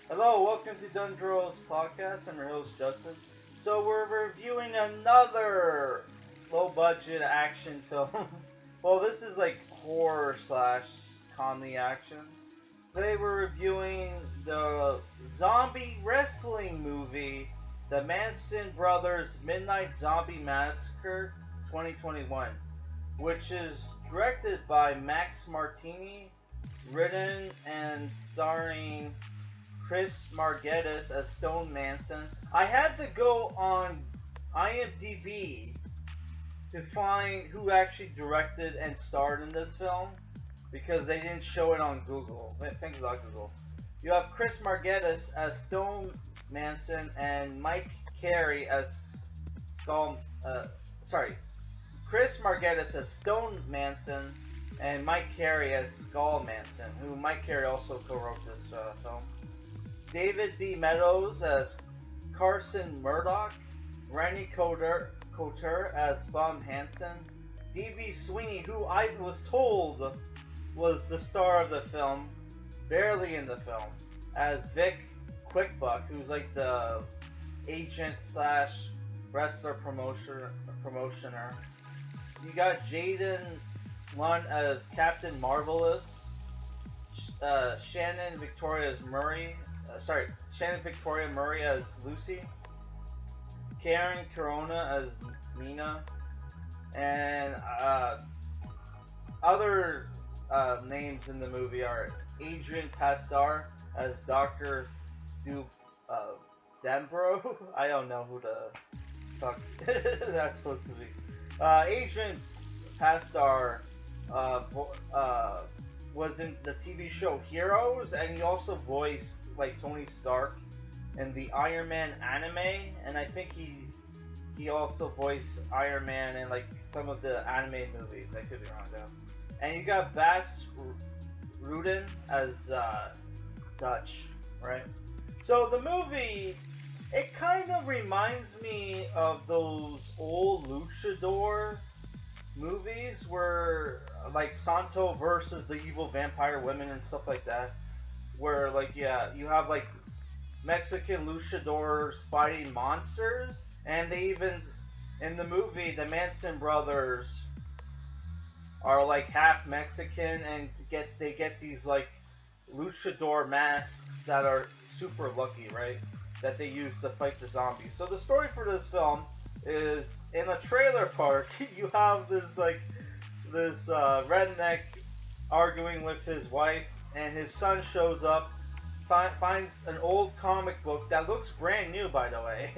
Hello, welcome to Dundro's podcast. I'm your host Justin. So we're reviewing another low-budget action film. Well, this is like horror slash comedy action. Today we're reviewing the zombie wrestling movie, The Manson Brothers Midnight Zombie Massacre 2021, which is directed by Max Martini, written and starring Chris Margetis as Stone Manson. I had to go on IMDb to find who actually directed and starred in this film because they didn't show it on Google. Thank you, Google. You have Chris Margetis as Stone Manson and Mike Carey as Skull. Chris Margetis as Stone Manson and Mike Carey as Skull Manson, who Mike Carey also co-wrote this film. David B. Meadows as Carson Murdoch, Randy Couture as Von Hansen, D.B Sweeney, who I was told was the star of the film, barely in the film, as Vic Quickbuck, who's like the agent slash wrestler promotioner. You got Jaden Lund as Captain Marvelous, Shannon Victoria Murray as Lucy, Karen Corona as Nina, and other names in the movie are Adrian Pasdar as Dr. Dembro. I don't know who the fuck that's supposed to be. Adrian Pasdar was in the TV show Heroes, and he also voiced like Tony Stark in the Iron Man anime, and I think he also voiced Iron Man in like some of the anime movies. I could be wrong though. And you got Rutten as Dutch, right? So the movie, it kind of reminds me of those old luchador movies where like Santo versus the evil vampire women and stuff like that, where like you have like Mexican luchadors fighting monsters, and they even in the movie the Manson brothers are like half Mexican and they get these like luchador masks that are super lucky, right? That they use to fight the zombies. So the story for this film is in a trailer park. You have this redneck arguing with his wife, and his son shows up, finds an old comic book that looks brand new, by the way,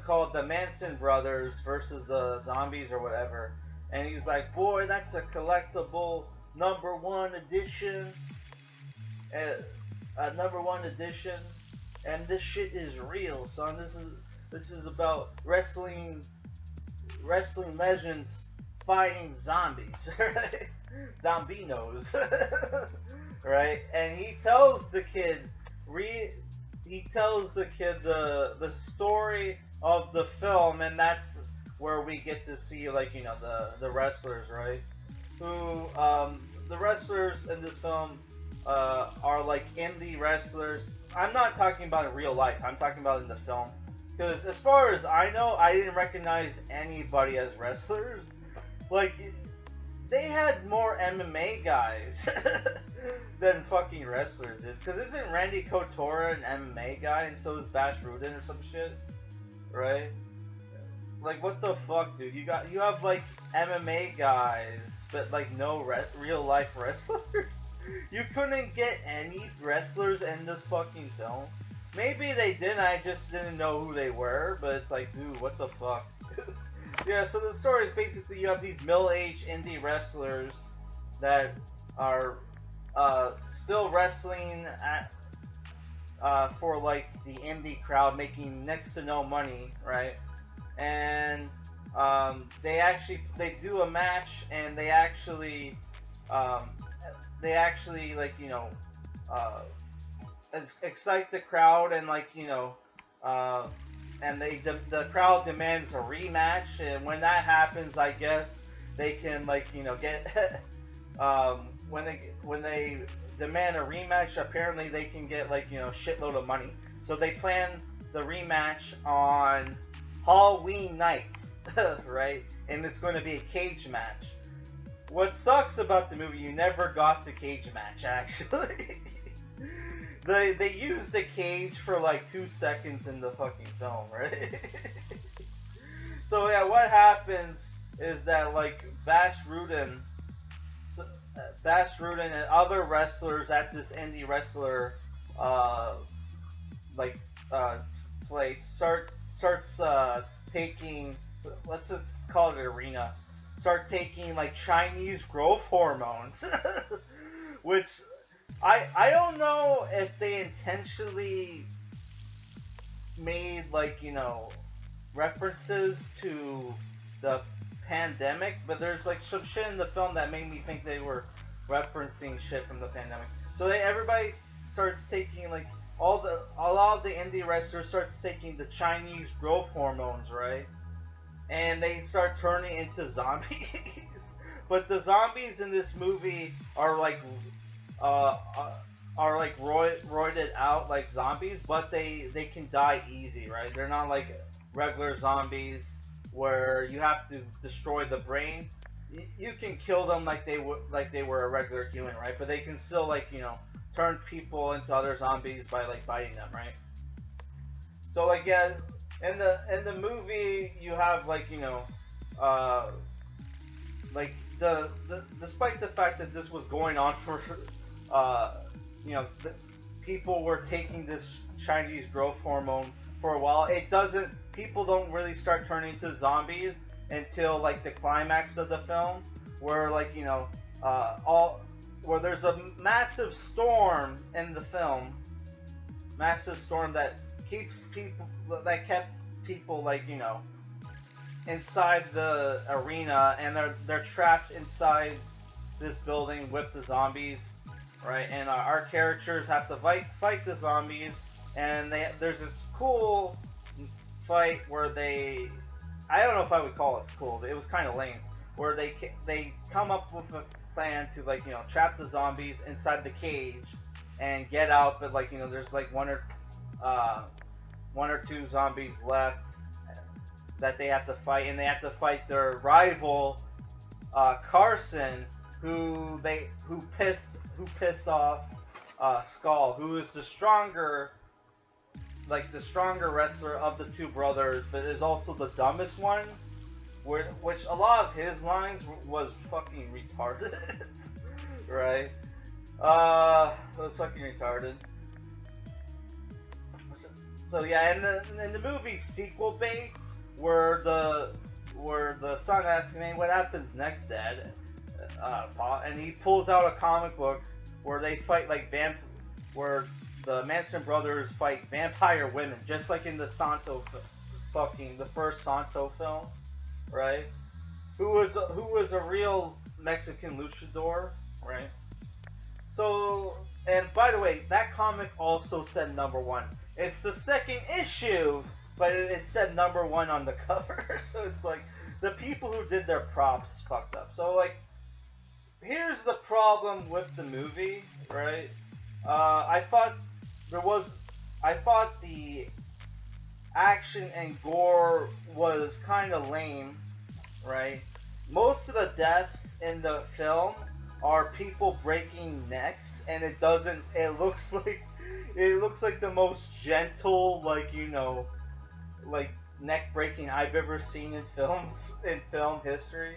called The Manson Brothers versus the Zombies or whatever. And he's like, boy, that's a collectible #1 edition. #1 edition. And this shit is real, son. This is about wrestling legends fighting zombies, right? Zombinos, right? And he tells the kid the story of the film, and that's where we get to see like the wrestlers, right? Who the wrestlers in this film are like indie wrestlers. I'm not talking about in real life. I'm talking about in the film. Because as far as I know, I didn't recognize anybody as wrestlers. Like, they had more MMA guys than fucking wrestlers did. Because isn't Randy Couture an MMA guy, and so is Bash Rutten or some shit? Right? Like, what the fuck, dude? You have like MMA guys, but like no real life wrestlers? You couldn't get any wrestlers in this fucking film? Maybe they didn't, I just didn't know who they were, but it's like, dude, what the fuck? Yeah, so the story is basically you have these middle-aged indie wrestlers that are still wrestling for like the indie crowd, making next to no money, right? And they do a match, and they actually like excite the crowd, and like and the crowd demands a rematch, and when that happens, I guess they can like get when they demand a rematch. Apparently, they can get like shitload of money. So they plan the rematch on Halloween night, right? And it's going to be a cage match. What sucks about the movie, you never got the cage match. Actually, they used the cage for like 2 seconds in the fucking film, right? So yeah, what happens is that like Bash Rutten and other wrestlers at this indie wrestler uh, like uh, place starts taking, let's just call it an arena, start taking like Chinese growth hormones, which I don't know if they intentionally made like references to the pandemic, but there's like some shit in the film that made me think they were referencing shit from the pandemic. So everybody starts taking like a lot of the indie wrestlers starts taking the Chinese growth hormones, right? And they start turning into zombies. But the zombies in this movie are like uh, uh, roided out like zombies, but they can die easy, right? They're not like regular zombies where you have to destroy the brain. You can kill them like they were a regular human, right? But they can still like turn people into other zombies by like biting them, right? So like yeah, in the movie you have like uh, like the despite the fact that this was going on for uh, people were taking this Chinese growth hormone for a while. It doesn't. People don't really start turning into zombies until like the climax of the film, where like all where there's a massive storm in the film, massive storm that kept people like inside the arena, and they're trapped inside this building with the zombies, right? And our characters have to fight the zombies, and there's this cool fight where I don't know if I would call it cool. It was kind of lame. Where they come up with a plan to like trap the zombies inside the cage and get out, but like there's like one or two zombies left that they have to fight, and they have to fight their rival Carson, who pissed off Skull, who is the stronger wrestler of the two brothers, but is also the dumbest one. Which a lot of his lines was fucking retarded, right? It was fucking retarded. So yeah, in the movie sequel base, where the son asks me, "What happens next, Dad?" And he pulls out a comic book where they fight like where the Manson brothers fight vampire women, just like in the the first Santo film, right? Who was a real Mexican luchador, right? So, and by the way, that comic also said #1. It's the second issue, but it said #1 on the cover. So it's like the people who did their props fucked up. So like, here's the problem with the movie, right? I thought the action and gore was kind of lame, right? Most of the deaths in the film are people breaking necks, and it looks like the most gentle, like like neck breaking I've ever seen in film history.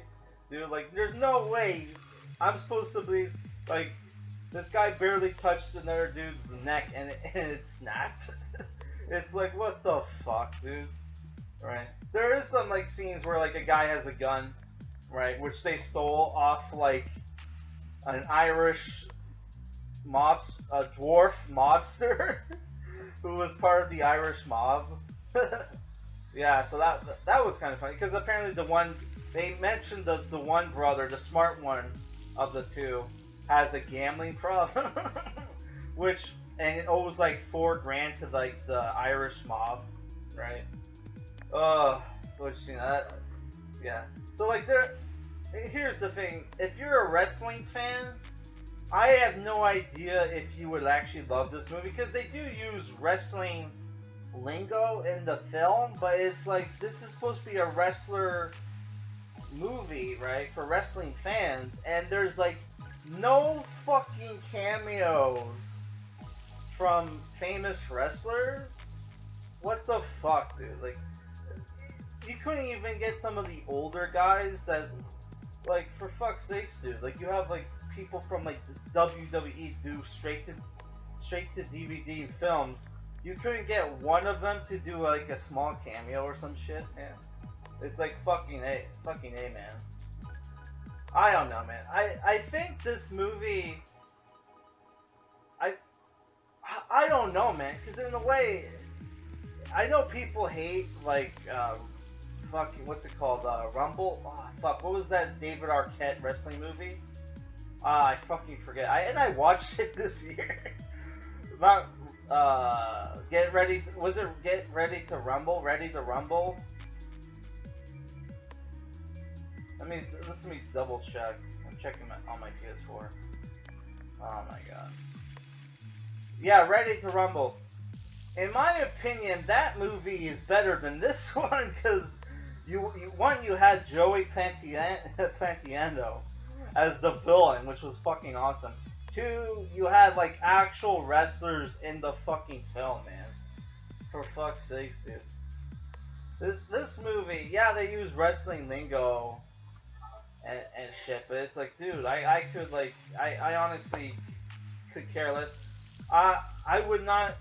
Dude, like there's no way I'm supposed to be like, this guy barely touched another dude's neck and it snapped. It's like, what the fuck, dude? Right? There is some like scenes where like a guy has a gun, right, which they stole off like an Irish a dwarf mobster who was part of the Irish mob. Yeah, so that was kind of funny, because apparently they mentioned the one brother, the smart one of the two, has a gambling problem, and it owes like $4,000 to like the Irish mob, right? Which that, yeah. So like here's the thing: if you're a wrestling fan, I have no idea if you would actually love this movie because they do use wrestling lingo in the film, but it's like this is supposed to be a wrestler movie, right, for wrestling fans, and there's like no fucking cameos from famous wrestlers. What the fuck, dude? Like, you couldn't even get some of the older guys that, like, for fuck's sakes, dude. Like, you have like people from like the WWE do straight to DVD films. You couldn't get one of them to do like a small cameo or some shit, man. It's like fucking a, man. I don't know, man. I think this movie. I don't know, man. Because in a way, I know people hate like fucking what's it called? Rumble. Oh, fuck. What was that David Arquette wrestling movie? I fucking forget. I watched it this year. Not Get Ready. Was it Get Ready to Rumble? Ready to Rumble? Let me double check. I'm checking on my PS4. Oh my god. Yeah, Ready to Rumble. In my opinion, that movie is better than this one because you had Joey Pantoliano as the villain, which was fucking awesome. 2, you had like actual wrestlers in the fucking film, man. For fuck's sakes, dude. This movie, yeah, they use wrestling lingo and shit, but it's like, dude, I could like, I honestly could care less. I would not.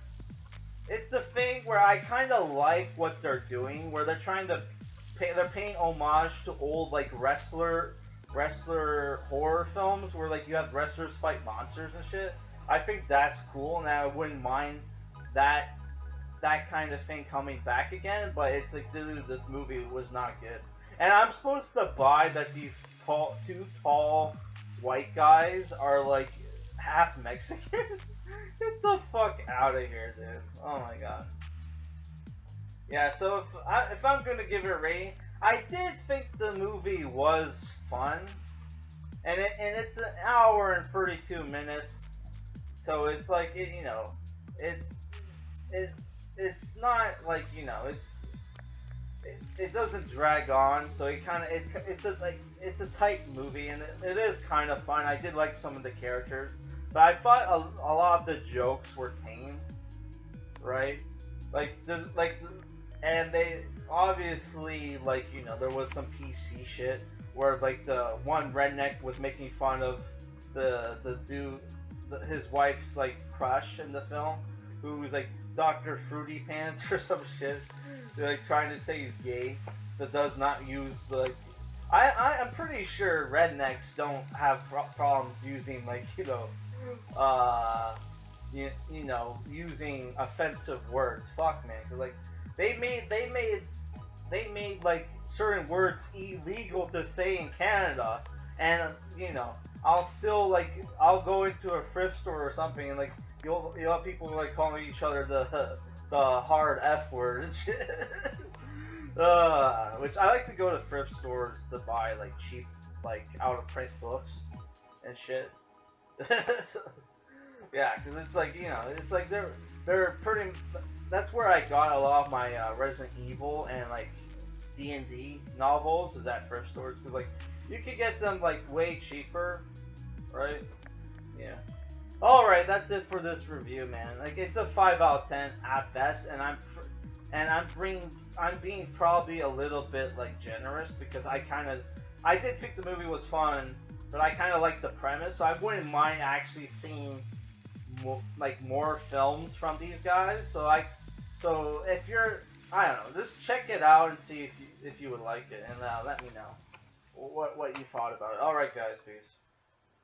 It's the thing where I kind of like what they're doing, where they're trying to they're paying homage to old like wrestler horror films, where like you have wrestlers fight monsters and shit. I think that's cool, and I wouldn't mind that kind of thing coming back again. But it's like, dude, this movie was not good, and I'm supposed to buy that these two tall white guys are like half Mexican. Get the fuck out of here, dude. Oh my god. Yeah, so if I'm gonna give it a rating, I did think the movie was fun, and it's an hour and 32 minutes, so it's like it's not like it doesn't drag on, so it's a tight movie, and it is kind of fun. I did like some of the characters. But I thought a lot of the jokes were tame, right? And they obviously there was some PC shit where like the one redneck was making fun of the dude, his wife's like crush in the film, who was like Dr. Fruity Pants or some shit. They're like trying to say he's gay, but does not use like. I'm pretty sure rednecks don't have problems using using offensive words. Fuck, man. 'Cause, like, they made like certain words illegal to say in Canada, and I'll go into a thrift store or something, and like you'll have people like calling each other the hard F word and shit. Which I like to go to thrift stores to buy like cheap, like out of print books and shit. So, yeah, because it's like it's like they're pretty. That's where I got a lot of my Resident Evil and like D&D novels, is at thrift stores, because like you could get them like way cheaper, right? Yeah. All right, that's it for this review, man. Like, it's a 5 out of 10 at best, and I'm being probably a little bit like generous because I did think the movie was fun, but I kind of like the premise, so I wouldn't mind actually seeing more films from these guys. So if you're, I don't know, just check it out and see if you would like it, and let me know what you thought about it. All right, guys, peace.